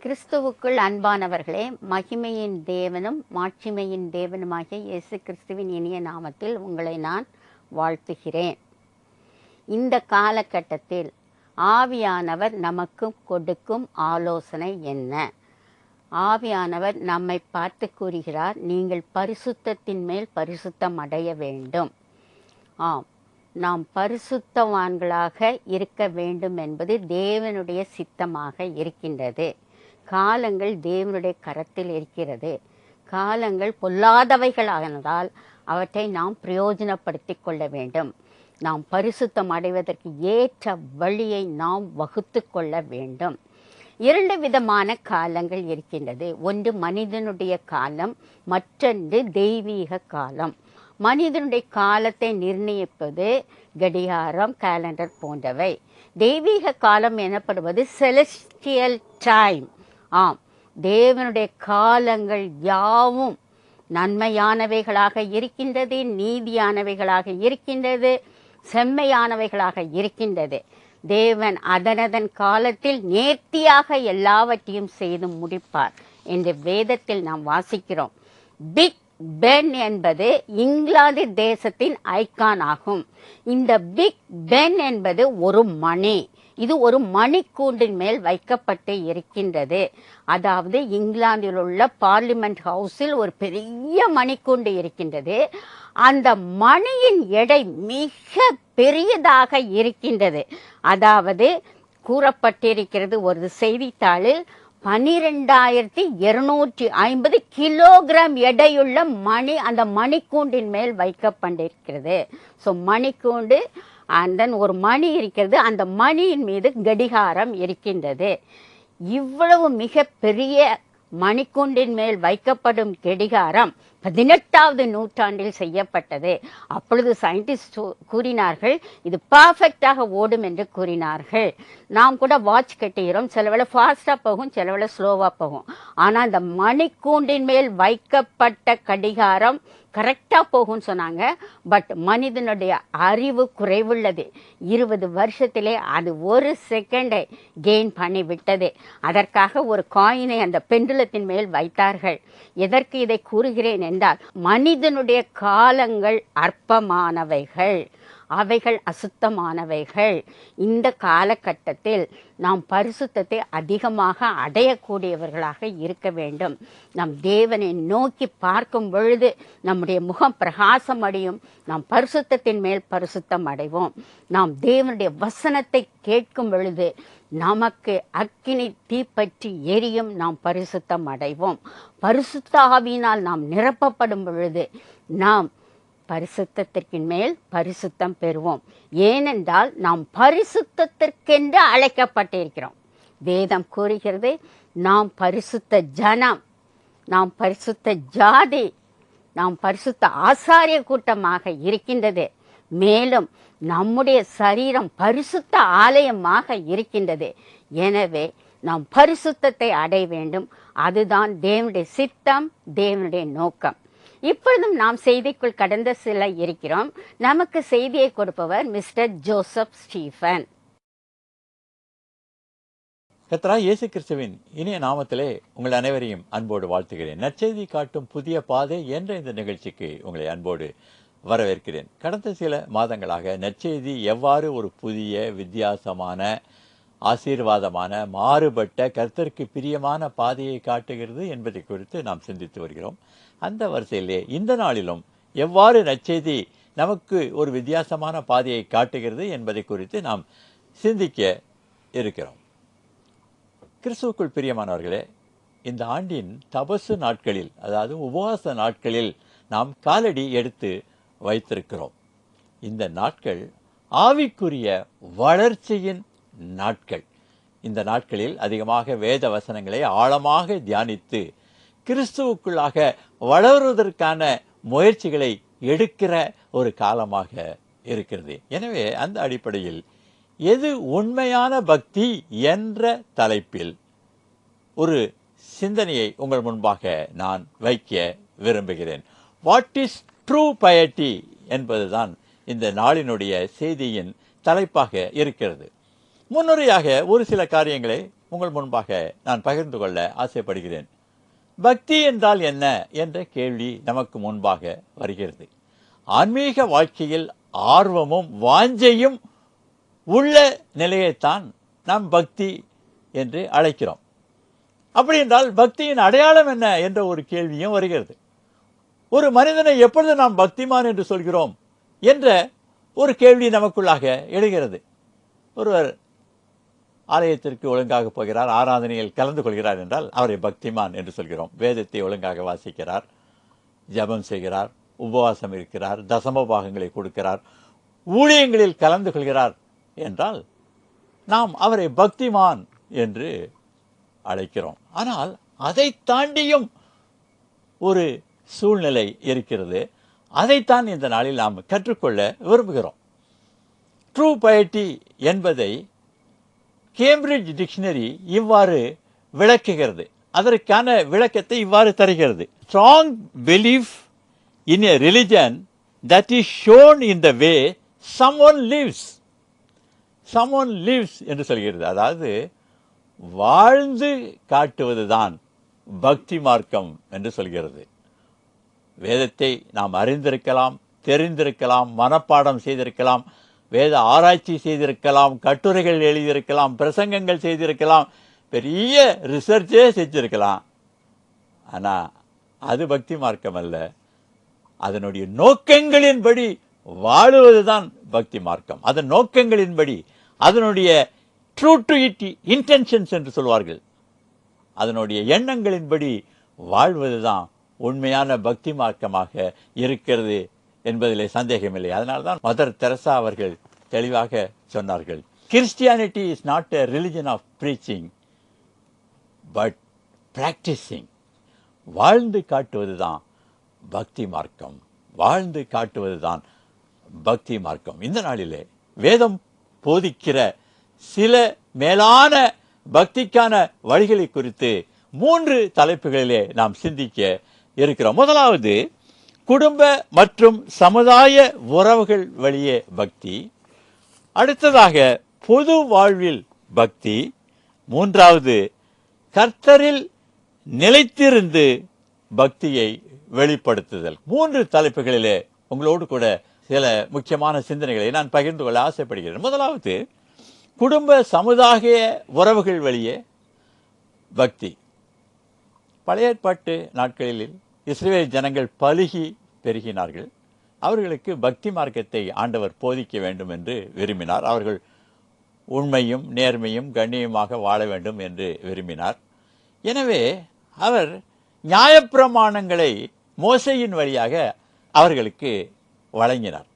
கிறிஸ்துவுக்குள் அன்பானவர்களே, மகிமையின் தேவனும் மாட்சிமையின் தேவனுமாகிய இயேசு கிறிஸ்துவின் இனிய நாமத்தில் உங்களை நான் வாழ்த்துகிறேன். இந்த காலகட்டத்தில் ஆவியானவர் நமக்கு கொடுக்கும் ஆலோசனை என்ன? ஆவியானவர் நம்மை பார்த்து கூறுகிறார், நீங்கள் பரிசுத்தத்தின் மேல் பரிசுத்தம் அடைய வேண்டும். ஆம், நாம் பரிசுத்தவான்களாக இருக்க வேண்டும் என்பது தேவனுடைய சித்தமாக இருக்கின்றது. காலங்கள் தேவனுடைய கரத்தில் இருக்கிறது. காலங்கள் பொல்லாதவைகளானதால் அவற்றை நாம் பிரயோஜனப்படுத்தி கொள்ள வேண்டும். நாம் பரிசுத்தம் அடைவதற்கு ஏற்ற வழியை நாம் வகுத்து கொள்ள வேண்டும். 2 விதமான காலங்கள் இருக்கின்றது. ஒன்று மனிதனுடைய காலம், மற்றொன்று தெய்வீக காலம். மனிதனுடைய காலத்தை நிர்ணயிப்பது கடிகாரம், கேலண்டர் போன்றவை. தெய்வீக காலம் எனப்படுவது செலஸ்டியல் டைம். ஆம், தேவனுடைய காலங்கள் யாவும் நன்மையானவைகளாக இருக்கின்றது, நீதியானவைகளாக இருக்கின்றது, செம்மையானவைகளாக இருக்கின்றது. தேவன் அதனதன் காலத்தில் நேர்த்தியாக எல்லாவற்றையும் செய்து முடிப்பார் என்று வேதத்தில் நாம் வாசிக்கிறோம். பிக் பென் என்பது இங்கிலாந்து தேசத்தின் ஐகான் ஆகும். இந்த பிக் பென் என்பது ஒரு மணி. இது ஒரு மணிக்கூண்டின் மேல் வைக்கப்பட்டு இருக்கின்றது. அதாவது இங்கிலாந்தில் உள்ள பார்லிமெண்ட் ஹவுஸில் ஒரு பெரிய மணிக்கூண்டு இருக்கின்றது. அந்த மணியின் எடை மிக பெரியதாக இருக்கின்றது. அதாவது கூறப்பட்டிருக்கிறது ஒரு செய்தித்தாளில் 12,250 கிலோகிராம் எடையுள்ள மணி அந்த மணிக்கூண்டின் மேல் வைக்கப்பட்டிருக்கிறது. ஸோ மணிக்கூண்டு அண்ட் ஒரு மணி இருக்கிறது, அந்த மணியின் மீது கடிகாரம் இருக்கின்றது. இவ்வளவு மிக பெரிய மணிக்கூண்டின் மேல் வைக்கப்படும் கடிகாரம் 18வது நூற்றாண்டில் செய்யப்பட்டது. அப்பொழுது சயின்டிஸ்ட் கூறினார்கள், இது பர்ஃபெக்டாக ஓடும் என்று கூறினார்கள். நாம் கூட வாட்ச் கட்டுகிறோம், சில வேளை ஃபாஸ்டாக போகும், சில வேளை ஸ்லோவாக போகும். ஆனால் அந்த மணிக்கூண்டின் மேல் வைக்கப்பட்ட கடிகாரம் கரெக்டாக போகும்னு சொன்னாங்க. பட் மனிதனுடைய அறிவு குறைவுள்ளது. 20 வருஷத்திலே அது 1 செகண்டை கெயின் பண்ணி விட்டது. அதற்காக ஒரு காயினை அந்த பெண்டுலத்தின் மேல் வைத்தார்கள். எதற்கு இதை கூறுகிறேன் என்றால், மனிதனுடைய காலங்கள் அற்பமானவைகள், அவைகள் அசுத்தமானவைகள். இந்த காலகட்டத்தில் நாம் பரிசுத்தத்தை அதிகமாக அடையக்கூடியவர்களாக இருக்க வேண்டும். நம் தேவனை நோக்கி பார்க்கும் பொழுது நம்முடைய முகம் பிரகாசம் அடையும். நாம் பரிசுத்தத்தின் மேல் பரிசுத்தம் அடைவோம். நாம் தேவனுடைய வசனத்தை கேட்கும் பொழுது நமக்கு அக்கினி தீப்பற்றி எரியும். நாம் பரிசுத்தம் அடைவோம். பரிசுத்த ஆவியினால் நாம் நிரப்பப்படும் பொழுது நாம் பரிசுத்தத்திற்கு மேல் பரிசுத்தம் பெறுவோம். ஏனென்றால் நாம் பரிசுத்தத்திற்கென்று அழைக்கப்பட்டிருக்கிறோம். வேதம் கூறுகிறது, நாம் பரிசுத்த ஜனம், நாம் பரிசுத்த ஜாதி, நாம் பரிசுத்த ஆசாரிய கூட்டமாக இருக்கின்றது. மேலும் நம்முடைய சரீரம் பரிசுத்த ஆலயமாக இருக்கின்றது. எனவே நாம் பரிசுத்தத்தை அடைய வேண்டும். அதுதான் தேவனுடைய சித்தம், தேவனுடைய நோக்கம். இப்பொழுதும் நாம் செய்திக்குள் கடந்த சில இருக்கிறோம். நமக்கு செய்தியை கொடுப்பவர் மிஸ்டர் ஜோசப் ஸ்டீஃபன். கர்த்தராகிய இயேசு கிறிஸ்துவின் இனிய நாமத்திலே உங்கள் அனைவரையும் அன்போடு வாழ்த்துகிறேன். நற்செய்தி காட்டும் புதிய பாதை என்ற இந்த நிகழ்ச்சிக்கு உங்களை அன்போடு வரவேற்கிறேன். கடந்த சில மாதங்களாக நற்செய்தி எவ்வாறு ஒரு புதிய, வித்தியாசமான, ஆசீர்வாதமான, மாறுபட்ட, கர்த்தருக்கு பிரியமான பாதையை காட்டுகிறது என்பதை குறித்து நாம் சிந்தித்து வருகிறோம். அந்த வரிசையிலே இந்த நாளிலும் எவ்வாறு நற்செய்தி நமக்கு ஒரு வித்தியாசமான பாதையை காட்டுகிறது என்பதை குறித்து நாம் சிந்திக்க இருக்கிறோம். கிறிஸ்துவுக்குள் பிரியமானவர்களே, இந்த ஆண்டின் தபசு நாட்களில், அதாவது உபவாச நாட்களில் நாம் காலடி எடுத்து வைத்திருக்கிறோம். இந்த நாட்கள் ஆவிக்குரிய வளர்ச்சியின் நாட்கள். இந்த நாட்களில் அதிகமாக வேத வசனங்களை ஆழமாக தியானித்து கிறிஸ்துவுக்குள்ளாக வளருவதற்கான முயற்சிகளை எடுக்கிற ஒரு காலமாக இருக்கிறது. எனவே அந்த அடிப்படையில் எது உண்மையான பக்தி என்ற தலைப்பில் ஒரு சிந்தனையை உங்கள் முன்பாக நான் வைக்க விரும்புகிறேன். வாட் இஸ் ட்ரூ பயட்டி என்பதுதான் இந்த நாளினுடைய செய்தியின் தலைப்பாக இருக்கிறது. முன்னுரையாக ஒரு சில காரியங்களை உங்கள் முன்பாக நான் பகிர்ந்து கொள்ள ஆசைப்படுகிறேன். பக்தி என்றால் என்ன என்ற கேள்வி நமக்கு முன்பாக வருகிறது. ஆன்மீக வாழ்க்கையில் ஆர்வமும் வாஞ்சையும் உள்ள நிலையைத்தான் நாம் பக்தி என்று அழைக்கிறோம். அப்படி என்றால் பக்தியின் அடையாளம் என்ன என்ற ஒரு கேள்வியும் வருகிறது. ஒரு மனிதனை எப்பொழுது நாம் பக்திமான் என்று சொல்கிறோம் என்ற ஒரு கேள்வி நமக்குள்ளாக எழுகிறது. ஒருவர் ஆலயத்திற்கு ஒழுங்காக போகிறார், ஆராதனையில் கலந்து கொள்கிறார் என்றால் அவரை பக்திமான் என்று சொல்கிறோம். வேதத்தை ஒழுங்காக வாசிக்கிறார், ஜபம் செய்கிறார், உபவாசம் இருக்கிறார், தசம பாகங்களை கொடுக்கிறார், ஊழியங்களில் கலந்து கொள்கிறார் என்றால் நாம் அவரை பக்திமான் என்று அழைக்கிறோம். ஆனால் அதை தாண்டியும் ஒரு சூழ்நிலை இருக்கிறது. அதைத்தான் இந்த நாளில் நாம் கற்றுக்கொள்ள விரும்புகிறோம். ட்ரூ பைட்டி என்பதை கேம்பிரிட்ஜ் டிக்ஷனரி இவ்வாறு விளக்குகிறது. அதற்கான விளக்கத்தை இவ்வாறு தருகிறது. Strong belief in a religion that is shown in the way someone lives. someone lives என்று சொல்கிறது. அதாவது வாழ்ந்து காட்டுவதுதான் பக்தி மார்க்கம் என்று சொல்கிறது. வேதத்தை நாம் அறிந்திருக்கலாம், தெரிந்திருக்கலாம், மனப்பாடம் செய்திருக்கலாம், வேத ஆராய்ச்சி செய்திருக்கலாம், கட்டுரைகள் எழுதியிருக்கலாம், பிரசங்கங்கள் செய்திருக்கலாம், பெரிய ரிசர்ச்சே செஞ்சிருக்கலாம். ஆனால் அது பக்தி மார்க்கம் அல்ல. அதனுடைய நோக்கங்களின்படி வாழுவதுதான் பக்தி மார்க்கம். அதன் நோக்கங்களின்படி, அதனுடைய ட்ரூ டு இட் இன்டென்ஷன்ஸ் என்று சொல்வார்கள், அதனுடைய எண்ணங்களின்படி வாழ்வதுதான் உண்மையான பக்தி மார்க்கமாக இருக்கிறது என்பதிலே சந்தேகமில்லை. அதனால்தான் மதர் தெரசா அவர்கள் தெளிவாக சொன்னார்கள், Christianity is not a religion of preaching but practising. வாழ்ந்து காட்டுவதுதான் பக்தி மார்க்கம், வாழ்ந்து காட்டுவதுதான் பக்தி மார்க்கம். இந்த நாளிலே வேதம் போதிக்கிற சில மேலான பக்திக்கான வழிகளை குறித்து 3 தலைப்புகளிலே நாம் சிந்திக்க இருக்கிறோம். முதலாவது, குடும்ப மற்றும் சமுதாய உறவுகள் வழியே பக்தி. அடுத்ததாக, பொது வாழ்வில் பக்தி. மூன்றாவது, கர்த்தரில் நிலைத்திருந்து பக்தியை வெளிப்படுத்துதல். 3 தலைப்புகளிலே உங்களோடு கூட சில முக்கியமான சிந்தனைகளை நான் பகிர்ந்து கொள்ள ஆசைப்படுகிறேன். முதலாவது, குடும்ப சமுதாய உறவுகள் வழியே பக்தி. பழைய ஏற்பாட்டு நாட்களில் இஸ்ரவேல் ஜனங்கள் பலுகி பெருகினார்கள். அவர்களுக்கு பக்தி மார்க்கத்தை ஆண்டவர் போதிக்க வேண்டும் என்று விரும்பினார். அவர்கள் உண்மையும் நேர்மையும் கண்ணியமாக வாழ வேண்டும் என்று விரும்பினார். எனவே அவர் நியாயப்பிரமாணங்களை மோசேயின் வழியாக அவர்களுக்கு வழங்கினார்.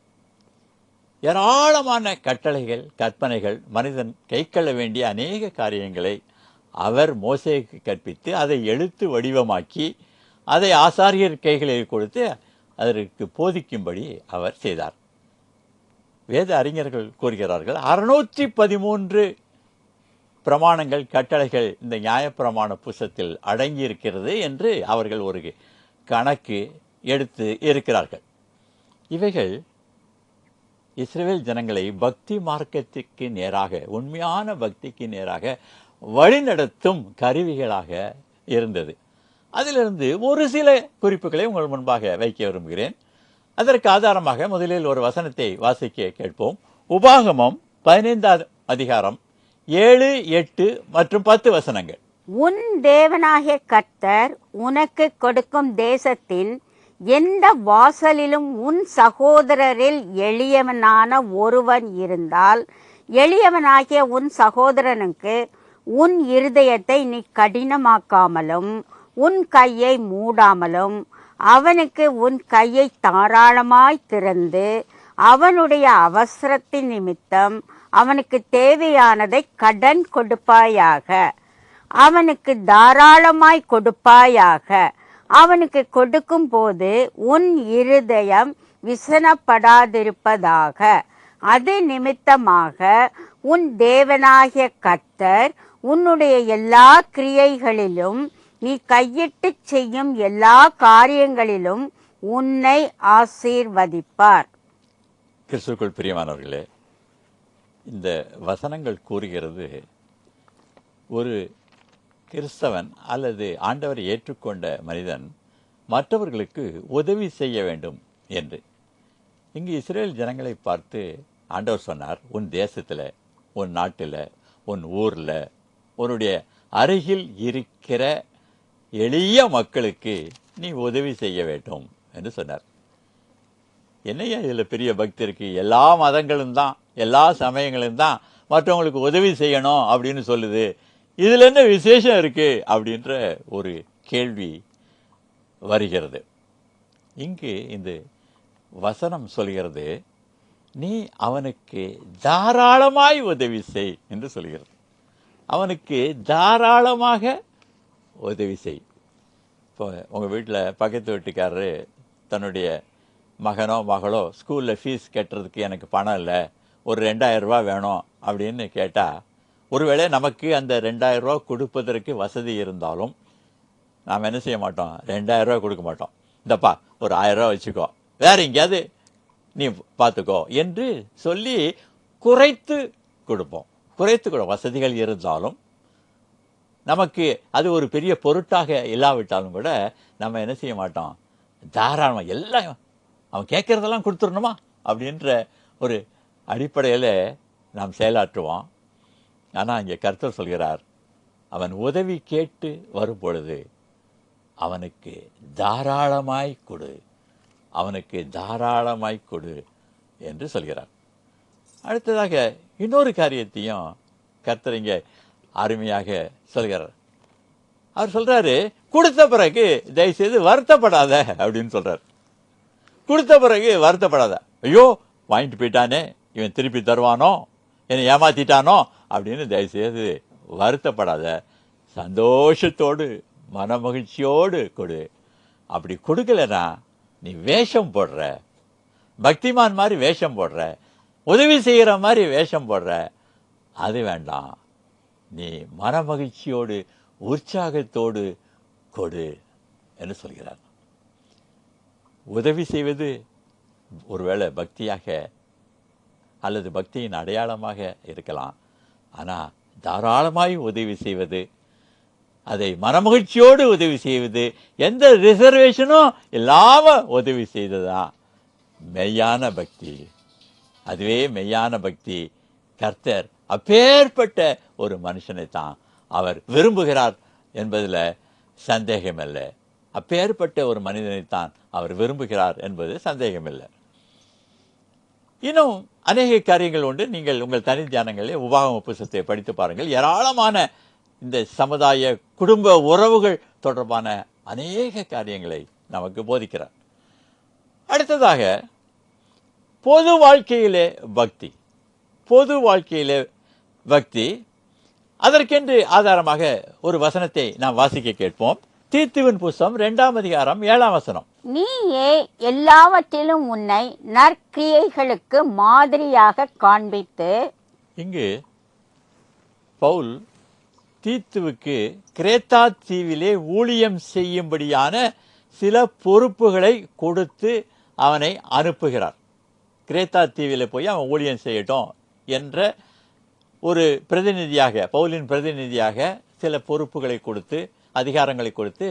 ஏராளமான கட்டளைகள், கற்பனைகள், மனிதன் கைக்கொள்ள வேண்டிய அநேக காரியங்களை அவர் மோசேக்கு கற்பித்து அதை எழுத்து வடிவமாக்கி அதை ஆசாரியர் கைகளில் கொடுத்து அதற்கு போதிக்கும்படி அவர் செய்தார். வேத அறிஞர்கள் கூறுகிறார்கள், 613 பிரமாணங்கள், கட்டளைகள் இந்த நியாயப்பிரமாண புஸ்தகத்தில் அடங்கியிருக்கிறது என்று அவர்கள் ஒரு கணக்கு எடுத்து இருக்கிறார்கள். இவைகள் இஸ்ரவேல் ஜனங்களை பக்தி மார்க்கத்திற்கு நேராக, உண்மையான பக்திக்கு நேராக வழிநடத்தும் கருவிகளாக இருந்தது. அதிலிருந்து ஒரு சில குறிப்புகளை உங்கள் முன்பாக வைக்க விரும்புகிறேன். அதற்கு ஆதாரமாக முதலில் ஒரு வசனத்தை வாசிக்க கேட்போம். உபாகமம் 15ஆம் அதிகாரம் 7, 8 மற்றும் 10 வசனங்கள். உன் தேவனாகிய கர்த்தர் உனக்கு கொடுக்கும் தேசத்தின் எந்த வாசலிலும் உன் சகோதரரில் எளியவனான ஒருவன் இருந்தால், எளியவனாகிய உன் சகோதரனுக்கு உன் இருதயத்தை நீ கடினமாக்காமலும் உன் கையை மூடாமலும் அவனுக்கு உன் கையை தாராளமாய் திறந்து அவனுடைய அவசரத்தின் நிமித்தம் அவனுக்கு தேவையானதை கடன் கொடுப்பாயாக. அவனுக்கு தாராளமாய் கொடுப்பாயாக. அவனுக்கு கொடுக்கும் போது உன் இருதயம் விசனப்படாதிருப்பதாக. அது நிமித்தமாக உன் தேவனாகிய கர்த்தர் உன்னுடைய எல்லா கிரியைகளிலும் நீ கையிட்டு செய்யும் எல்லா காரியங்களிலும் உன்னை ஆசீர்வதிப்பார். கிறிஸ்துவுக்குள் பிரியமானவர்களே, இந்த வசனங்கள் கூறுகிறது, ஒரு கிறிஸ்தவன் அல்லது ஆண்டவரை ஏற்றுக்கொண்ட மனிதன் மற்றவர்களுக்கு உதவி செய்ய வேண்டும் என்று. இங்கு இஸ்ரேல் ஜனங்களை பார்த்து ஆண்டவர் சொன்னார், உன் தேசத்தில், உன் நாட்டில், உன் ஊரில், உன்னுடைய அருகில் இருக்கிற எளிய மக்களுக்கு நீ உதவி செய்ய வேண்டும் என்று சொன்னார். என்னையா இதில் பெரிய பக்தி இருக்கு? எல்லா மதங்களும் தான், எல்லா சமயங்களும் தான் மற்றவங்களுக்கு உதவி செய்யணும் அப்படின்னு சொல்லுது, இதில் என்ன விசேஷம் இருக்கு அப்படின்ற ஒரு கேள்வி வருகிறது. இங்கு இந்த வசனம் சொல்கிறது, நீ அவனுக்கு தாராளமாய் உதவி செய் என்று சொல்கிறது. அவனுக்கு தாராளமாக உதவி செய். இப்போ உங்கள் வீட்டில் பக்கத்து வீட்டுக்காரரு தன்னுடைய மகனோ மகளோ ஸ்கூலில் ஃபீஸ் கட்டுறதுக்கு எனக்கு பணம் இல்லை, ஒரு 2000 ரூபா வேணும் அப்படின்னு கேட்டால், ஒருவேளை நமக்கு அந்த 2000 ரூபா கொடுப்பதற்கு வசதி இருந்தாலும் நாம் என்ன செய்ய மாட்டோம்? 2000 ரூபா கொடுக்க மாட்டோம். இந்தப்பா ஒரு 1000 ரூபா வச்சுக்கோ, வேற எங்கேயாவது நீ பார்த்துக்கோ என்று சொல்லி குறைத்து கொடுப்போம். குறைத்து கூட வசதிகள் இருந்தாலும் நமக்கு அது ஒரு பெரிய பொருட்டாக இல்லாவிட்டாலும் கூட நம்ம என்ன செய்ய மாட்டோம்? தாராளமாக எல்லாம் அவன் கேட்குறதெல்லாம் கொடுத்துடணுமா அப்படின்ற ஒரு அடிப்படையில் நாம் செயலாற்றுவோம். ஆனால் இங்கே கர்த்தர் சொல்கிறார், அவன் உதவி கேட்டு வரும் பொழுது அவனுக்கு தாராளமாய் கொடு, அவனுக்கு தாராளமாய் கொடு என்று சொல்கிறார். அடுத்ததாக இன்னொரு காரியத்தையும் கர்த்தர் இங்கே அருமையாக சொல்கிறார். அவர் சொல்றாரு, கொடுத்த பிறகு தயவுசெய்து வருத்தப்படாத அப்படின்னு சொல்றார். கொடுத்த பிறகு வருத்தப்படாத, ஐயோ வாங்கிட்டு போயிட்டானே, இவன் திருப்பி தருவானோ, என்னை ஏமாத்திட்டானோ அப்படின்னு தயவுசெய்து வருத்தப்படாத, சந்தோஷத்தோடு மனமகிழ்ச்சியோடு கொடு. அப்படி கொடுக்கலன்னா நீ வேஷம் போடுற, பக்திமான் மாதிரி வேஷம் போடுற, உதவி செய்கிற மாதிரி வேஷம் போடுற, அது வேண்டாம். நீ மனமகிழ்ச்சியோடு உற்சாகத்தோடு கொடு என்று சொல்கிறார். உதவி செய்வது ஒருவேளை பக்தியாக அல்லது பக்தியின் அடையாளமாக இருக்கலாம். ஆனால் தாராளமாய் உதவி செய்வது, அதை மனமகிழ்ச்சியோடு உதவி செய்வது, எந்த ரிசர்வேஷனும் இல்லாமல் உதவி செய்ததான் மெய்யான பக்தி. அதுவே மெய்யான பக்தி. கர்த்தர் அப்பேற்பட்ட ஒரு மனுஷனை தான் அவர் விரும்புகிறார் என்பதில் சந்தேகமில்லை. அப்பேற்பட்ட ஒரு மனிதனைத்தான் அவர் விரும்புகிறார் என்பது சந்தேகமில்லை. இன்னும் அநேக காரியங்கள் உண்டு. நீங்கள் உங்கள் தனி தியானங்களில் உபாகம புத்தகத்தை படித்து பாருங்கள். ஏராளமான இந்த சமுதாய குடும்ப உறவுகள் தொடர்பான அநேக காரியங்களை நமக்கு போதிக்கிறார். அடுத்ததாக பொது வாழ்க்கையிலே பக்தி. பொது வாழ்க்கையிலே பக்தி, அதற்கென்று ஆதாரமாக ஒரு வசனத்தை நாம் வாசிக்க கேட்போம். தீத்துவின் புஸ்தகம் 2ஆம் அதிகாரம் 7ஆம் வசனம். நீயே எல்லாவற்றிலும் உன்னை நற்கிரியைகளுக்கு மாதிரியாக காண்பித்து. இங்கு பவுல் தீத்துவுக்கு கிரேத்தா தீவிலே ஊழியம் செய்யும்படியான சில பொறுப்புகளை கொடுத்து அவனை அனுப்புகிறார். கிரேத்தா தீவிலே போய் அவன் ஊழியம் செய்யட்டும் என்ற ஒரு பிரதிநிதியாக, பவுலின் பிரதிநிதியாக சில பொறுப்புகளை கொடுத்து, அதிகாரங்களை கொடுத்து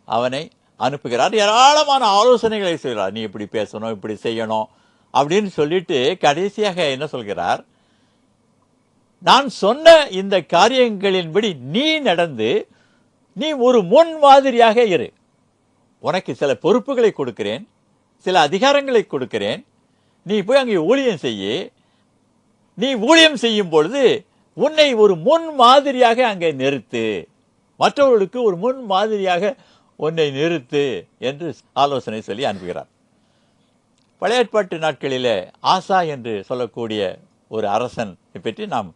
அவனை அனுப்புகிறார். ஏராளமான ஆலோசனைகளை சொல்கிறார். நீ இப்படி பேசணும், இப்படி செய்யணும் அப்படின்னு சொல்லிட்டு கடைசியாக என்ன சொல்கிறார்? நான் சொன்ன இந்த காரியங்களின்படி நீ நடந்து நீ ஒரு முன் மாதிரியாக இரு. உனக்கு சில பொறுப்புகளை கொடுக்கிறேன், சில அதிகாரங்களை கொடுக்கிறேன், நீ போய் அங்கே ஊழியம் செய்ய. நீ ஊழியம் செய்யும் பொழுது உன்னை ஒரு முன் மாதிரியாக அங்கே நிறுத்து, மற்றவர்களுக்கு ஒரு முன் மாதிரியாக உன்னை நிறுத்து என்று ஆலோசனை சொல்லி அனுப்புகிறார். பழைய ஏற்பாட்டு நாட்களிலே ஆசா என்று சொல்லக்கூடிய ஒரு அரசன் பற்றி நாம்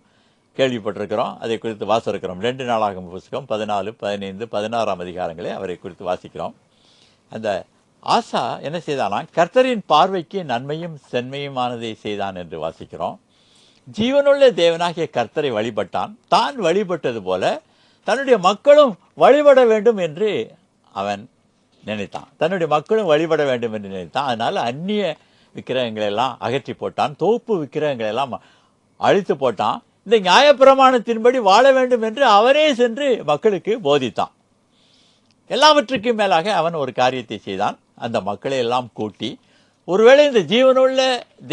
கேள்விப்பட்டிருக்கிறோம். அதை குறித்து வாசிக்கிறோம். 2 நாளாகம புத்தகம் 14, 15, 16ஆம் அதிகாரங்களை அவரை குறித்து வாசிக்கிறோம். அந்த ஆசா என்ன செய்தானா? கர்த்தரின் பார்வைக்கு நன்மையும் சென்மையுமானதை செய்தான் என்று வாசிக்கிறோம். ஜீவனுள்ள தேவனாகிய கர்த்தரை வழிபட்டான். தான் வழிபட்டது போல தன்னுடைய மக்களும் வழிபட வேண்டும் என்று அவன் நினைத்தான். தன்னுடைய மக்களும் வழிபட வேண்டும் என்று நினைத்தான். அதனால் அந்நிய விக்கிரகங்களெல்லாம் அகற்றி போட்டான். தோப்பு விக்கிரகங்களெல்லாம் அழித்து போட்டான். இந்த நியாயப்பிரமாணத்தின்படி வாழ வேண்டும் என்று அவரே சென்று மக்களுக்கு போதித்தான். எல்லாவற்றுக்கும் மேலாக அவன் ஒரு காரியத்தை செய்தான். அந்த மக்களை எல்லாம் கூட்டி, ஒருவேளை இந்த ஜீவனுள்ள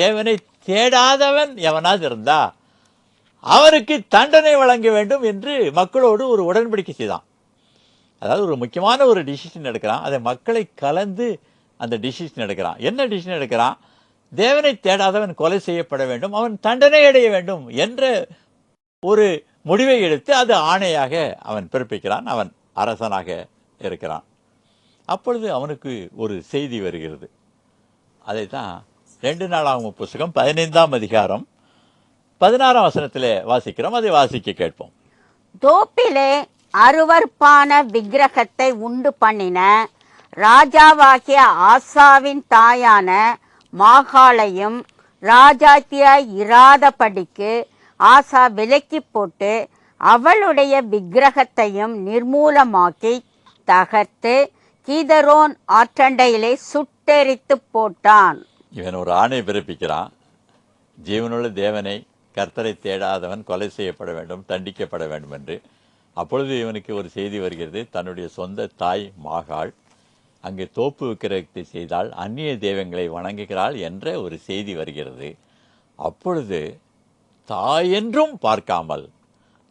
தேவனை தேடாதவன் எவனாவது இருந்தா அவருக்கு தண்டனை வழங்க வேண்டும் என்று மக்களோடு ஒரு உடன்படிக்கை செய்தான். அதாவது ஒரு முக்கியமான ஒரு டிசிஷன் எடுக்கிறான். அதை மக்களை கலந்து அந்த டிசிஷன் எடுக்கிறான். என்ன டிசிஷன் எடுக்கிறான்? தேவனை தேடாதவன் கொலை செய்யப்பட வேண்டும், அவன் தண்டனை அடைய வேண்டும் என்ற ஒரு முடிவை எடுத்து அது ஆணையாக அவன் பிறப்பிக்கிறான். அவன் அரசனாக இருக்கிறான். அப்பொழுது அவனுக்கு ஒரு செய்தி வருகிறது. அதை தான் 2 நாளாகமம் புஸ்தகம் 15ஆம் அதிகாரம் 16ஆம் வசனத்திலே வாசிக்கிறோம். அதை வாசிக்க கேட்போம். தோப்பிலே அருவருப்பான விக்கிரகத்தை உண்டு பண்ணின ராஜாவாகிய ஆசாவின் தாயான மாகாளையும் ராஜாத்தியாய் இராதபடிக்கு ஆசா விலக்கி போட்டு அவளுடைய விக்கிரகத்தையும் நிர்மூலமாக்கி தகர்த்து கீதரோன் ஆற்றண்டையிலே சுட்டெரித்து போட்டான். இவன் ஒரு ஆணை பிறப்பிக்கிறான். ஜீவனுள்ள தேவனை, கர்த்தரை தேடாதவன் கொலை செய்யப்பட வேண்டும், தண்டிக்கப்பட வேண்டும் என்று. அப்பொழுது இவனுக்கு ஒரு செய்தி வருகிறது. தன்னுடைய சொந்த தாய் மாகாள் அங்கே தோப்பு விக்கிரகத்தை செய்தால் அந்நிய தெய்வங்களை வணங்குகிறாள் என்ற ஒரு செய்தி வருகிறது. அப்பொழுது தாயென்றும் பார்க்காமல்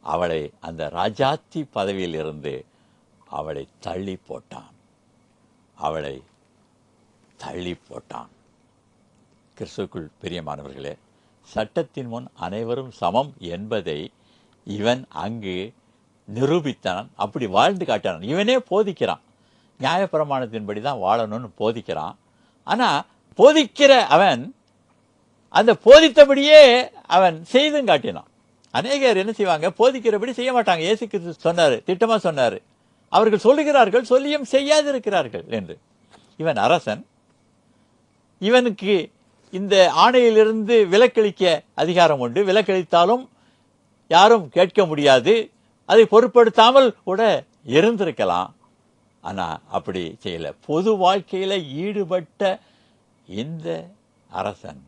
அவளை அந்த ராஜாத்தி பதவியில் இருந்து அவளை தள்ளி போட்டான். அவளை தள்ளி போட்டான். கிறிஸ்துவுக்குள் பிரியமானவர்களே, சட்டத்தின் முன் அனைவரும் சமம் என்பதை இவன் அங்கு நிரூபித்தான். அப்படி வாழ்ந்து காட்டினான். இவனே போதிக்கிறான். நியாயப்பிரமாணத்தின்படி தான் வாழணும்னு போதிக்கிறான். ஆனால் போதிக்கிற அவன் அந்த போதித்தபடியே அவன் செய்தும் காட்டினான். அநேகர் என்ன செய்வாங்க? போதிக்கிறபடி செய்ய மாட்டாங்க. இயேசு கிறிஸ்து சொன்னார், திட்டமாக சொன்னார், அவர்கள் சொல்லுகிறார்கள், சொல்லியும் செய்யாதிருக்கிறார்கள் என்று. இவன் அரசன். இவனுக்கு இந்த ஆணையிலிருந்து விலக்களிக்க அதிகாரம் உண்டு. விலக்களித்தாலும் யாரும் கேட்க முடியாது. அதை பொருட்படுத்தாமல் கூட இருந்திருக்கலாம். ஆனால் அப்படி செய்யல. பொது வாழ்க்கையில் ஈடுபட்ட இந்த அரசன்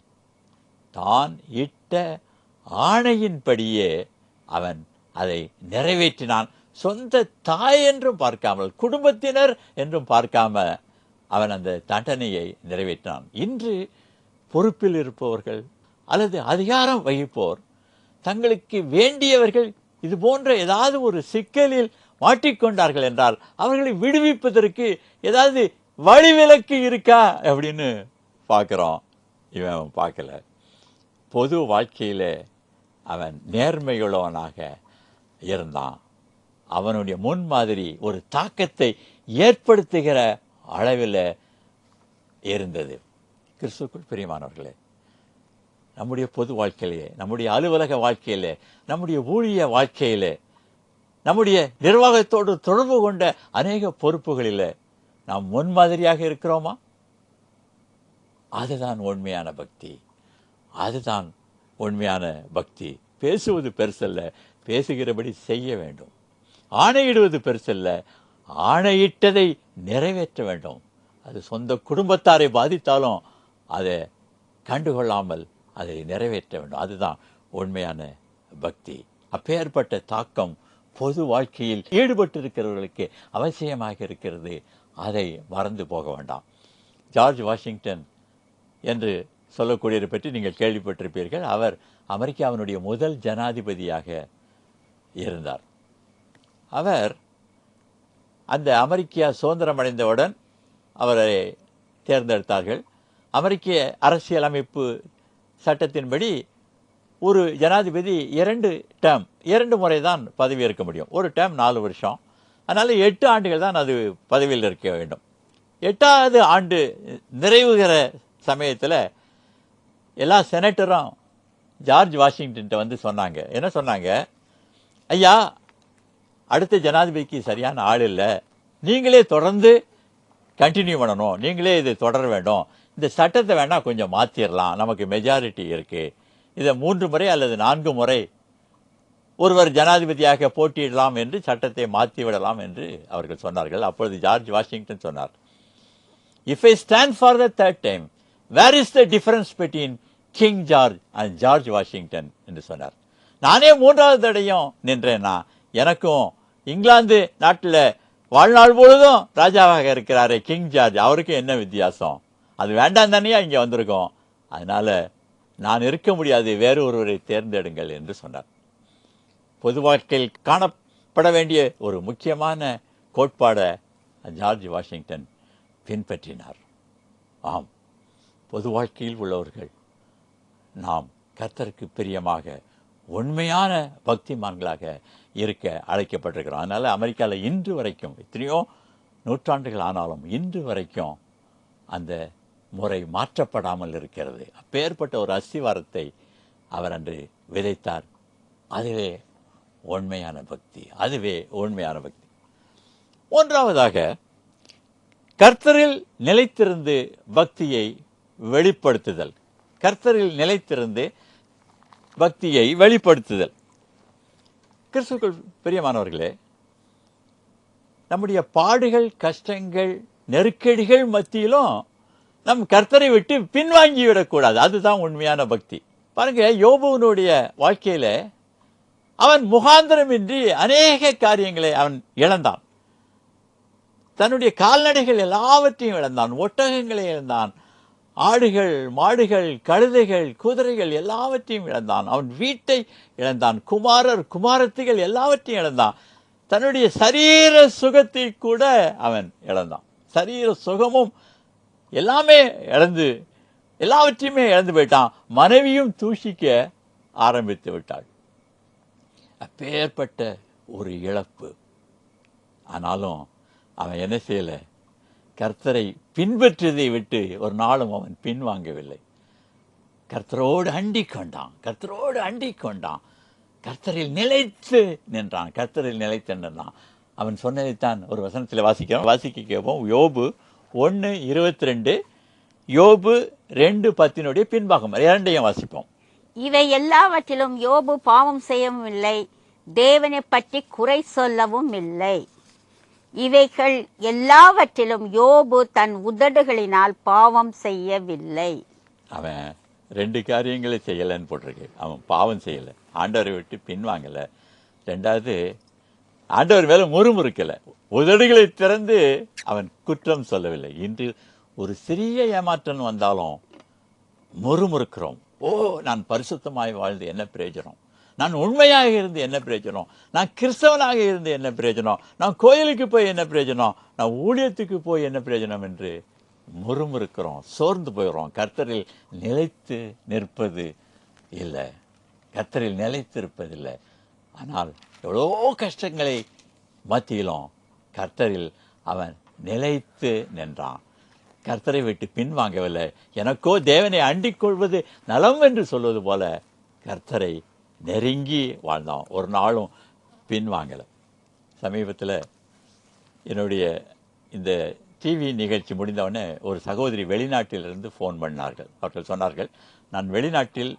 தான் இட்ட ஆணையின்படியே அவன் அதை நிறைவேற்றினான். சொந்த தாய் என்றும் பார்க்காமல், குடும்பத்தினர் என்றும் பார்க்காம அவன் அந்த தண்டனையை நிறைவேற்றினான். இன்று பொறுப்பில் இருப்பவர்கள் அல்லது அதிகாரம் வகிப்போர் தங்களுக்கு வேண்டியவர்கள் இது போன்ற ஏதாவது ஒரு சிக்கலில் மாட்டிக்கொண்டார்கள் என்றால் அவர்களை விடுவிப்பதற்கு ஏதாவது வழிவிலக்கு இருக்கா அப்படின்னு பார்க்குறோம். இவன் பார்க்கல. பொது வாழ்க்கையில் அவன் நேர்மையுள்ளவனாக இருந்தான். அவனுடைய முன்மாதிரி ஒரு தாக்கத்தை ஏற்படுத்துகிற அளவில் இருந்தது. கிறிஸ்துவுக்குள் பிரியமானவர்களே, நம்முடைய பொது வாழ்க்கையிலே, நம்முடைய அலுவலக வாழ்க்கையிலே, நம்முடைய ஊழிய வாழ்க்கையிலே, நம்முடைய நிர்வாகத்தோடு தொடர்பு கொண்ட அநேக பொறுப்புகளில் நாம் முன்மாதிரியாக இருக்கிறோமா? அதுதான் உண்மையான பக்தி. அதுதான் உண்மையான பக்தி. பேசுவது பெருசல்ல, பேசுகிறபடி செய்ய வேண்டும். ஆணையிடுவது பெருசல்ல, ஆணையிட்டதை நிறைவேற்ற வேண்டும். அது சொந்த குடும்பத்தாரை பாதித்தாலும் அதை கண்டுகொள்ளாமல் அதை நிறைவேற்ற வேண்டும். அதுதான் உண்மையான பக்தி. அப்பேற்பட்ட தாக்கம் பொது வாழ்க்கையில் ஈடுபட்டிருக்கிறவர்களுக்கு அவசியமாக இருக்கிறது. அதை மறந்து போக வேண்டாம். ஜார்ஜ் வாஷிங்டன் என்று சொல்லக்கூடியதை பற்றி நீங்கள் கேள்விப்பட்டிருப்பீர்கள். அவர் அமெரிக்காவினுடைய முதல் ஜனாதிபதியாக இருந்தார். அவர் அந்த அமெரிக்கா சுதந்திரம் அடைந்தவுடன் அவரை தேர்ந்தெடுத்தார்கள். அமெரிக்க அரசியலமைப்பு சட்டத்தின்படி ஒரு ஜனாதிபதி 2 முறை தான் பதவியேற்க முடியும். ஒரு டேர்ம் 4 வருஷம். அதனால் 8 ஆண்டுகள் தான் அது பதவியில் இருக்க வேண்டும். 8வது ஆண்டு நிறைவுகிற சமயத்தில் எல்லா செனட்டரும் ஜார்ஜ் வாஷிங்டன்ட்ட வந்து சொன்னாங்க. என்ன சொன்னாங்க? ஐயா, அடுத்த ஜனாதிபதிக்கு சரியான ஆள் இல்லை, நீங்களே தொடர்ந்து கண்டினியூ பண்ணணும், நீங்களே இதை தொடர வேண்டும், இந்த சட்டத்தை வேணால் கொஞ்சம் மாற்றிடலாம், நமக்கு மெஜாரிட்டி இருக்குது, இதை 3 முறை அல்லது 4 முறை ஒருவர் ஜனாதிபதியாக போட்டியிடலாம் என்று சட்டத்தை மாற்றிவிடலாம் என்று அவர்கள் சொன்னார்கள். அப்பொழுது ஜார்ஜ் வாஷிங்டன் சொன்னார், if I stand for the third time, where is the difference between King George and George Washington என்று சொன்னார். நானே 3வது தடையும் நின்றேன்னா எனக்கும் இங்கிலாந்து நாட்டில் வாழ்நாள் பொழுதும் ராஜாவாக இருக்கிறாரே கிங் ஜார்ஜ், அவருக்கும் என்ன வித்தியாசம்? அது வேண்டாம் தானே இங்கே வந்திருக்கோம். அதனால நான் இருக்க முடியாது, வேறு ஒருவரை தேர்ந்தெடுங்கள் என்று சொன்னார். பொது வாழ்க்கையில் காணப்பட வேண்டிய ஒரு முக்கியமான கோட்பாடை ஜார்ஜ் வாஷிங்டன் பின்பற்றினார். ஆம், பொது வாழ்க்கையில் உள்ளவர்கள் நாம் கர்த்தருக்கு பிரியமாக உண்மையான பக்திமான்களாக இருக்க அழைக்கப்பட்டிருக்கிறோம். அதனால அமெரிக்காவில் இன்று வரைக்கும் எத்தனையோ நூற்றாண்டுகள் ஆனாலும் இன்று வரைக்கும் அந்த முறை மாற்றப்படாமல் இருக்கிறது. அப்பேற்பட்ட ஒரு அஸ்திவாரத்தை அவர் அன்று விதைத்தார். அதுவே உண்மையான பக்தி, அதுவே உண்மையான பக்தி. 1வதாக கர்த்தரில் நிலைத்திருந்து பக்தியை வெளிப்படுத்துதல். கர்த்தரில் நிலைத்திருந்து பக்தியை வெளிப்படுத்துதல். கிறிஸ்துவுக்குள் பிரியமானவர்களே, நம்முடைய பாடுகள், கஷ்டங்கள், நெருக்கடிகள் மத்தியிலும் நம் கர்த்தரை விட்டு பின்வாங்கி விடக்கூடாது. அதுதான் உண்மையான பக்தி. பாருங்க, யோபுவினுடைய வாழ்க்கையில அவன் முகாந்திரமின்றி அநேக காரியங்களை அவன் இழந்தான். தன்னுடைய கால்நடைகள் எல்லாவற்றையும் இழந்தான். ஒட்டகங்களை இழந்தான், ஆடுகள், மாடுகள், கழுதைகள், குதிரைகள் எல்லாவற்றையும் இழந்தான். அவன் வீட்டை இழந்தான், குமாரர், குமாரத்திகள் எல்லாவற்றையும் இழந்தான். தன்னுடைய சரீர சுகத்தை கூட அவன் இழந்தான். சரீர சுகமும் எல்லாமே இழந்து, எல்லாவற்றையுமே இழந்து போயிட்டான். மனைவியும் தூஷிக்க ஆரம்பித்து விட்டாள். அப்பேற்பட்ட ஒரு இழப்பு. ஆனாலும் அவன் என்ன செய்யல? கர்த்தரை பின்பற்றியதை விட்டு ஒரு நாளும் அவன் பின்வாங்கவில்லை. கர்த்தரோடு அண்டிக் கொண்டான், கர்த்தரோடு அண்டிக் கொண்டான், கர்த்தரில் நிலைத்து நின்றான், கர்த்தரில் நிலைத்து நின்றான். அவன் சொன்னதைத்தான் ஒரு வசனத்தில் வாசிக்க கேட்போம். யோபு 1:22, யோபு 2:10 பின்பாகம் இரண்டையும் வாசிப்போம். இவை எல்லாவற்றிலும் யோபு பாவம் செய்யவும் இல்லை, தேவனை பற்றி குறை சொல்லவும் இல்லை. இவைகள் எல்லாவற்றிலும் யோபு தன் உதடுகளினால் பாவம் செய்யவில்லை. அவன் 2 காரியங்களை செய்யலைன்னு போட்டிருக்கு. அவன் பாவம் செய்யலை, ஆண்டவரை விட்டு பின்வாங்கலை. 2வது, ஆண்டவர் மேலே முறுமுறுக்கலை, உதடுகளை திறந்து அவன் குற்றம் சொல்லவில்லை. இன்று ஒரு சிறிய ஏமாற்றம் வந்தாலும் முறுமுறுக்கிறோம். ஓ, நான் பரிசுத்தமாய் வாழ்ந்து என்ன பிரயோஜனம்? நான் உண்மையாக இருந்து என்ன பிரயோஜனம்? நான் கிறிஸ்தவனாக இருந்து என்ன பிரயோஜனம்? நான் கோயிலுக்கு போய் என்ன பிரயோஜனம்? நான் ஊழியத்துக்கு போய் என்ன பிரயோஜனம் என்று முறுமுறுக்கிறோம், சோர்ந்து போயிடுறோம். கர்த்தரில் நிலைத்து நிற்பது இல்லை, கர்த்தரில் நிலைத்திருப்பதில்லை. ஆனால் எவ்வளோ கஷ்டங்களை மத்தியிலும் கர்த்தரில் அவன் நிலைத்து நின்றான். கர்த்தரை விட்டு பின்வாங்கவில்லை. எனக்கோ தேவனை அண்டிக் கொள்வது நலம் என்று சொல்வது போல கர்த்தரை நெருங்கி வாழ்ந்தான். ஒரு நாளும் பின்வாங்கலை. சமீபத்தில் என்னுடைய இந்த டிவி நிகழ்ச்சி முடிந்தவுடனே ஒரு சகோதரி வெளிநாட்டிலிருந்து ஃபோன் பண்ணார்கள். அவர்கள் சொன்னார்கள், நான் வெளிநாட்டில்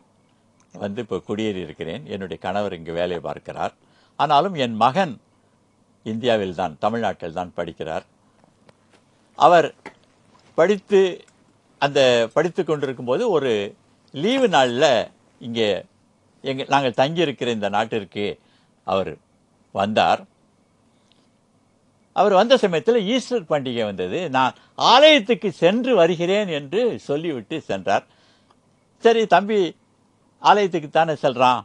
வந்து இப்போ குடியேறி இருக்கிறேன், என்னுடைய கணவர் இங்கு வேலை பார்க்கிறார், ஆனாலும் என் மகன் இந்தியாவில் தான், தமிழ்நாட்டில் தான் படிக்கிறார். அவர் படித்து கொண்டிருக்கும்போது ஒரு லீவு நாளில் இங்கே நாங்கள் தங்கியிருக்கிற இந்த நாட்டிற்கு அவர் வந்தார். அவர் வந்த சமயத்தில் ஈஸ்டர் பண்டிகை வந்தது. நான் ஆலயத்துக்கு சென்று வருகிறேன் என்று சொல்லிவிட்டு சென்றார். சரி தம்பி ஆலயத்துக்கு தானே செல்றான்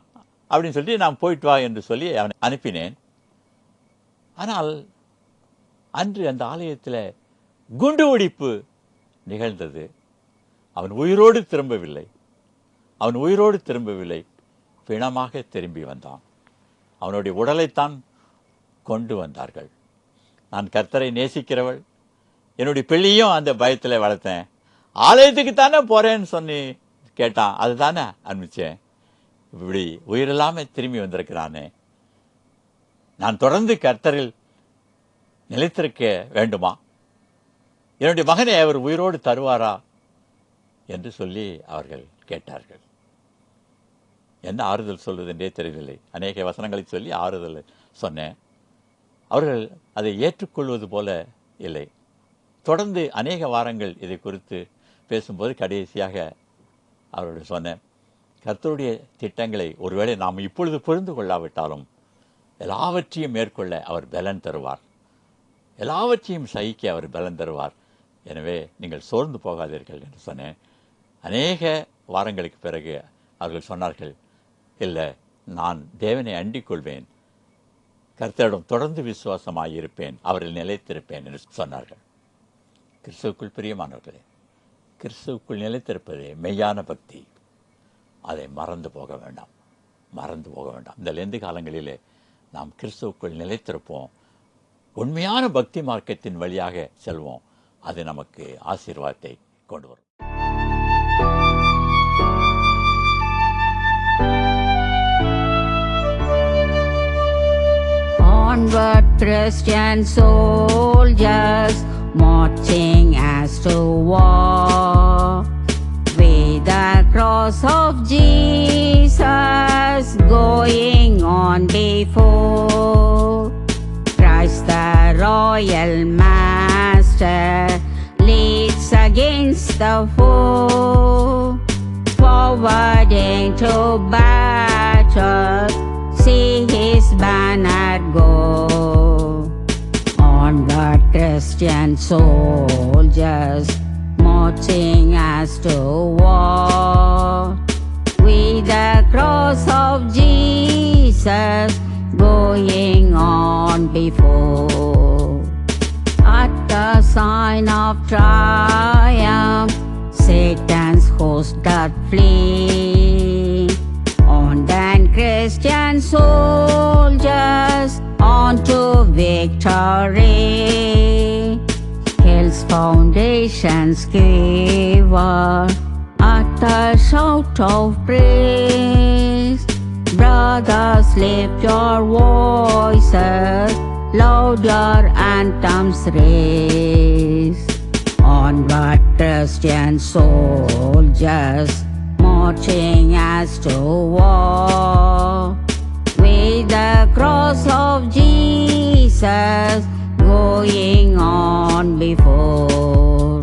அப்படின்னு சொல்லிட்டு நான் போயிட்டு வா என்று சொல்லி அவனை அனுப்பினேன். ஆனால் அன்று அந்த ஆலயத்தில் குண்டு வெடிப்பு நிகழ்ந்தது. அவன் உயிரோடு திரும்பவில்லை, பிணமாக திரும்பி வந்தான். அவனுடைய உடலைத்தான் கொண்டு வந்தார்கள். நான் கர்த்தரை நேசிக்கிறவள், என்னுடைய பிள்ளையும் அந்த பயத்தில் வளர்த்தேன். ஆலயத்துக்கு தானே போறேன்னு சொல்லி கேட்டான், அதுதானே அனுப்பிச்சேன். இப்படி உயிரில்லாமல் திரும்பி வந்திருக்கிறானே, நான் தொடர்ந்து கர்த்தரில் நிலைத்திருக்க வேண்டுமா? என்னுடைய மகனை அவர் உயிரோடு தருவாரா என்று சொல்லி அவர்கள் கேட்டார்கள். என்ன ஆறுதல் சொல்வதென்றே தெரியவில்லை. அநேக வசனங்களை சொல்லி ஆறுதல் சொன்னேன். அவர்கள் அதை ஏற்றுக்கொள்வது போல இல்லை. தொடர்ந்து அநேக வாரங்கள் இதை குறித்து பேசும்போது கடைசியாக அவர்கள் சொன்னேன், கர்த்தருடைய திட்டங்களை ஒருவேளை நாம் இப்பொழுது புரிந்து கொள்ளாவிட்டாலும் எல்லாவற்றையும் மேற்கொள்ள அவர் பலன் தருவார், எல்லாவற்றையும் சகிக்க அவர் பலன் தருவார். எனவே நீங்கள் சோர்ந்து போகாதீர்கள் என்று சொன்னேன். அநேக வாரங்களுக்கு பிறகு அவர்கள் சொன்னார்கள், இல்லை, நான் தேவனை அண்டிக் கொள்வேன், கர்த்தரிடம் தொடர்ந்து விசுவாசமாக இருப்பேன், அவரில் நிலைத்திருப்பேன் என்று சொன்னார்கள். கிறிஸ்துவுக்குள் பிரியமானவர்களே, கிறிஸ்துவுக்குள் நிலைத்திருப்பதே மெய்யான பக்தி. அதை மறந்து போக வேண்டாம். இந்த லெந்து காலங்களிலே நாம் கிறிஸ்துவுக்குள் நிலைத்திருப்போம், உண்மையான பக்தி மார்க்கத்தின் வழியாக செல்வோம். அது நமக்கு ஆசீர்வாதத்தை கொண்டு வரும். Onward, Christian soldiers, marching as to war, with the cross of Jesus going on before. Christ the royal master leads against the foe, forwarding to battle, see his banner go. Onward, Christian soldiers, marching as to war, with the cross of Jesus going on before. At the sign of triumph, Satan's host doth flee. On then Christian soldiers on to victory. Hell's foundations quiver at the shout of praise. Brothers, lift your voices, loud your anthems raise. Onward, Christian soldiers, marching as to war, with the cross of Jesus going on before.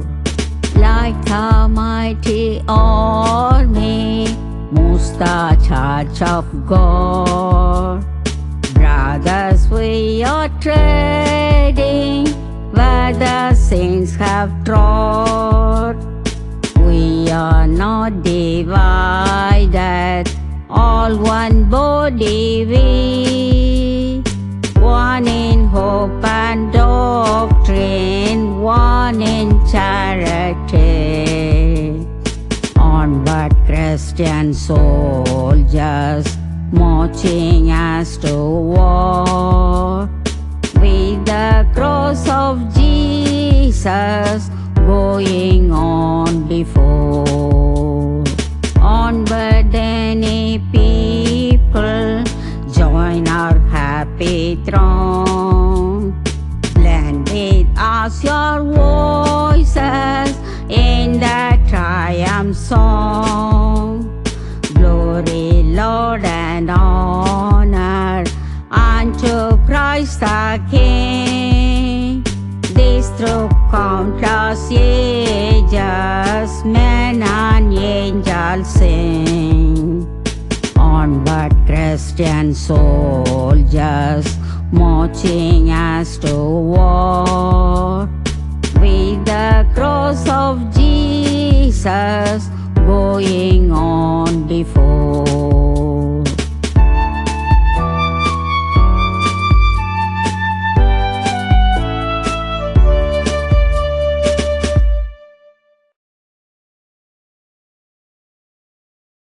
Like a mighty army moves the charge of God. Brothers, we are treading where the saints have trod. We are not divided, all one body we, one in hope and doctrine, one in charity. Onward, Christian soldiers, marching as to war, with the cross of Jesus going on before. Onward, any people, join our happy throng. Blend with us your voices in the triumph song. Glory, Lord, and honor unto Christ the King. This through countless ages, men and angels sing. Onward, Christian soldiers, marching as to war, with the cross of Jesus going on